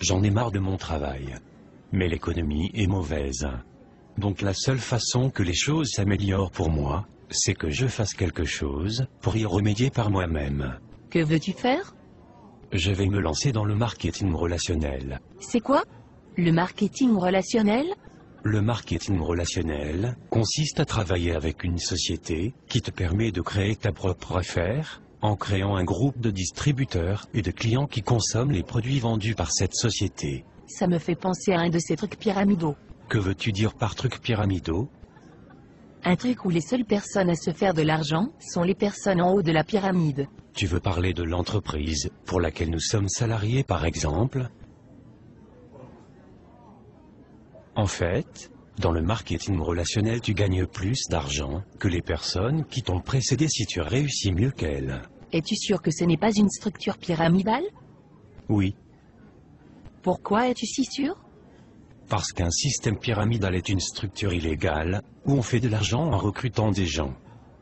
J'en ai marre de mon travail. Mais l'économie est mauvaise. Donc la seule façon que les choses s'améliorent pour moi, c'est que je fasse quelque chose pour y remédier par moi-même. Que veux-tu faire? Je vais me lancer dans le marketing relationnel. C'est quoi? Le marketing relationnel? Le marketing relationnel consiste à travailler avec une société qui te permet de créer ta propre affaire, en créant un groupe de distributeurs et de clients qui consomment les produits vendus par cette société. Ça me fait penser à un de ces trucs pyramidaux. Que veux-tu dire par truc pyramidaux? Un truc où les seules personnes à se faire de l'argent sont les personnes en haut de la pyramide. Tu veux parler de l'entreprise pour laquelle nous sommes salariés par exemple? En fait, dans le marketing relationnel tu gagnes plus d'argent que les personnes qui t'ont précédé si tu réussis mieux qu'elles. Es-tu sûr que ce n'est pas une structure pyramidale? Oui, Pourquoi es-tu si sûr? parce qu'un système pyramidal est une structure illégale, où on fait de l'argent en recrutant des gens.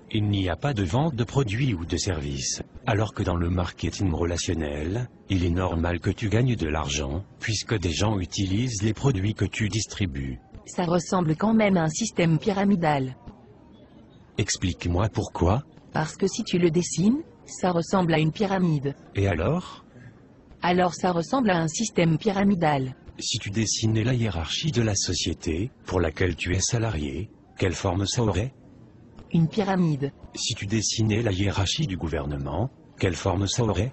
Il n'y a pas de vente de produits ou de services, alors que dans le marketing relationnel, il est normal que tu gagnes de l'argent, puisque des gens utilisent les produits que tu distribues. Ça ressemble quand même à un système pyramidal. Explique-moi pourquoi, Parce que si tu le dessines, ça ressemble à une pyramide. et alors? Alors ça ressemble à un système pyramidal. Si tu dessinais la hiérarchie de la société, pour laquelle tu es salarié, quelle forme ça aurait? Une pyramide. Si tu dessinais la hiérarchie du gouvernement, quelle forme ça aurait?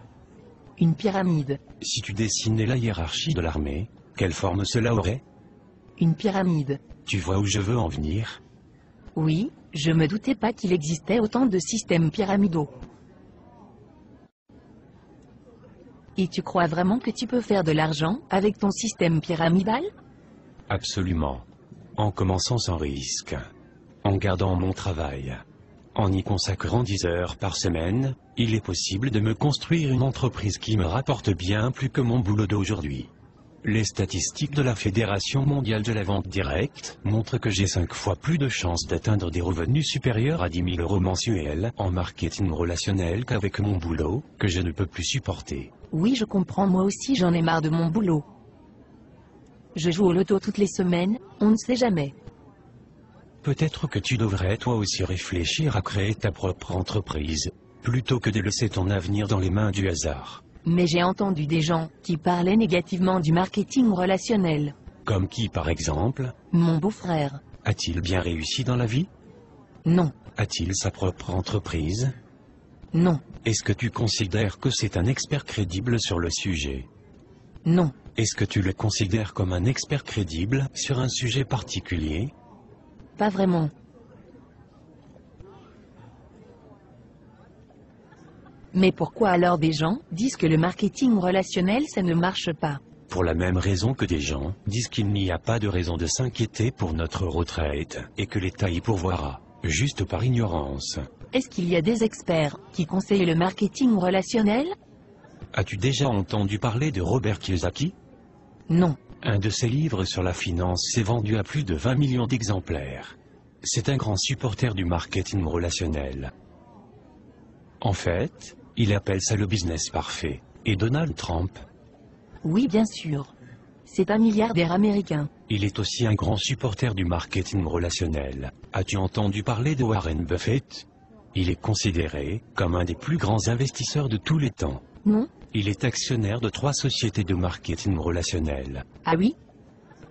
Une pyramide. Si tu dessinais la hiérarchie de l'armée, quelle forme cela aurait? Une pyramide. Tu vois où je veux en venir? Oui, je me doutais pas qu'il existait autant de systèmes pyramidaux. Et tu crois vraiment que tu peux faire de l'argent avec ton système pyramidal? Absolument. En commençant sans risque. En gardant mon travail. En y consacrant 10 heures par semaine, il est possible de me construire une entreprise qui me rapporte bien plus que mon boulot d'aujourd'hui. Les statistiques de la Fédération mondiale de la vente directe montrent que j'ai 5 fois plus de chances d'atteindre des revenus supérieurs à 10 000 euros mensuels en marketing relationnel qu'avec mon boulot, que je ne peux plus supporter. Oui, je comprends, moi aussi j'en ai marre de mon boulot. Je joue au loto toutes les semaines, on ne sait jamais. Peut-être que tu devrais toi aussi réfléchir à créer ta propre entreprise, plutôt que de laisser ton avenir dans les mains du hasard. Mais j'ai entendu des gens qui parlaient négativement du marketing relationnel. Comme qui par exemple? Mon beau-frère. A-t-il bien réussi dans la vie? Non, A-t-il sa propre entreprise? non, Est-ce que tu considères que c'est un expert crédible sur le sujet? non, Est-ce que tu le considères comme un expert crédible sur un sujet particulier? pas vraiment. Mais pourquoi alors des gens disent que le marketing relationnel ça ne marche pas? Pour la même raison que des gens disent qu'il n'y a pas de raison de s'inquiéter pour notre retraite, et que l'État y pourvoira, juste par ignorance. Est-ce qu'il y a des experts qui conseillent le marketing relationnel? As-tu déjà entendu parler de Robert Kiyosaki? Non. Un de ses livres sur la finance s'est vendu à plus de 20 millions d'exemplaires. C'est un grand supporter du marketing relationnel. En fait, il appelle ça le business parfait. Et Donald Trump? Oui, bien sûr. C'est un milliardaire américain. Il est aussi un grand supporter du marketing relationnel. As-tu entendu parler de Warren Buffett? Il est considéré comme un des plus grands investisseurs de tous les temps. Non? Il est actionnaire de 3 sociétés de marketing relationnel. Ah oui?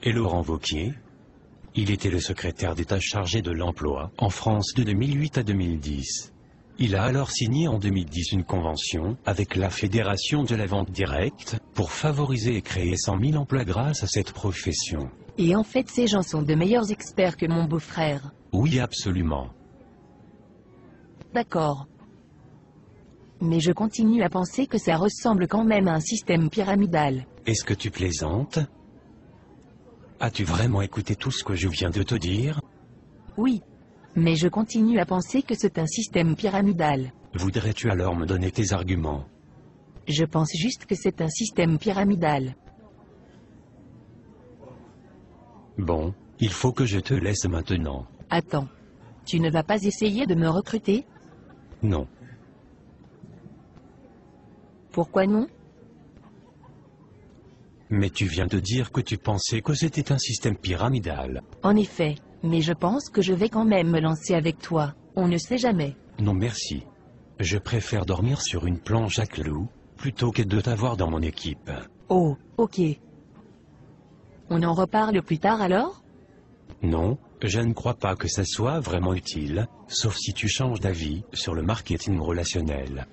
Et Laurent Wauquiez? Il était le secrétaire d'État chargé de l'emploi en France de 2008 à 2010. Il a alors signé en 2010 une convention avec la Fédération de la vente directe pour favoriser et créer 100 000 emplois grâce à cette profession. Et en fait ces gens sont de meilleurs experts que mon beau-frère. Oui, absolument. D'accord. Mais je continue à penser que ça ressemble quand même à un système pyramidal. Est-ce que tu plaisantes? As-tu vraiment écouté tout ce que je viens de te dire? Oui. Mais je continue à penser que c'est un système pyramidal. Voudrais-tu alors me donner tes arguments? Je pense juste que c'est un système pyramidal. Bon, il faut que je te laisse maintenant. Attends. Tu ne vas pas essayer de me recruter? Non. Pourquoi non? Mais tu viens de dire que tu pensais que c'était un système pyramidal. En effet, mais je pense que je vais quand même me lancer avec toi, on ne sait jamais. Non merci. Je préfère dormir sur une planche à clous, plutôt que de t'avoir dans mon équipe. Oh, ok. On en reparle plus tard alors? Non, je ne crois pas que ça soit vraiment utile, sauf si tu changes d'avis sur le marketing relationnel.